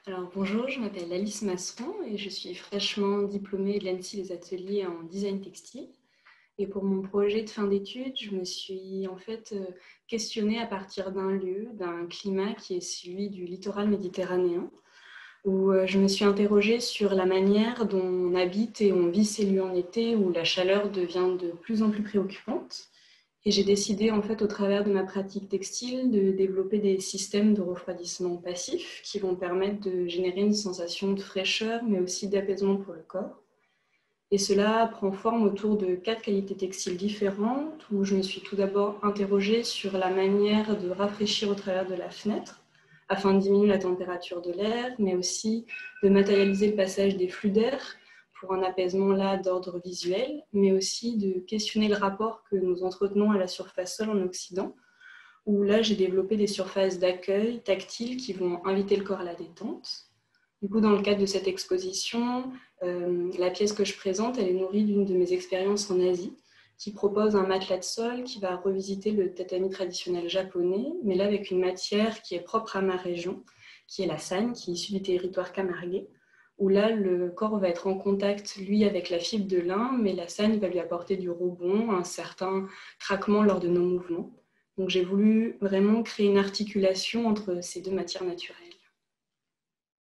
Alors bonjour, je m'appelle Alice Masseron et je suis fraîchement diplômée de l'ENSI Les Ateliers en design textile. Et pour mon projet de fin d'études, je me suis questionnée à partir d'un lieu, d'un climat qui est celui du littoral méditerranéen, où je me suis interrogée sur la manière dont on habite et on vit ces lieux en été, où la chaleur devient de plus en plus préoccupante. Et j'ai décidé, au travers de ma pratique textile, de développer des systèmes de refroidissement passif qui vont permettre de générer une sensation de fraîcheur, mais aussi d'apaisement pour le corps. Et cela prend forme autour de 4 qualités textiles différentes, où je me suis tout d'abord interrogée sur la manière de rafraîchir au travers de la fenêtre, afin de diminuer la température de l'air, mais aussi de matérialiser le passage des flux d'air pour un apaisement là d'ordre visuel, mais aussi de questionner le rapport que nous entretenons à la surface sol en Occident, où là j'ai développé des surfaces d'accueil tactiles qui vont inviter le corps à la détente. Du coup, dans le cadre de cette exposition, la pièce que je présente, elle est nourrie d'une de mes expériences en Asie, qui propose un matelas de sol qui va revisiter le tatami traditionnel japonais, mais là avec une matière qui est propre à ma région, qui est la sagne, qui est issue du territoire camarguais, où là le corps va être en contact, lui, avec la fibre de lin, mais la sagne va lui apporter du rebond, un certain craquement lors de nos mouvements. Donc j'ai voulu vraiment créer une articulation entre ces deux matières naturelles.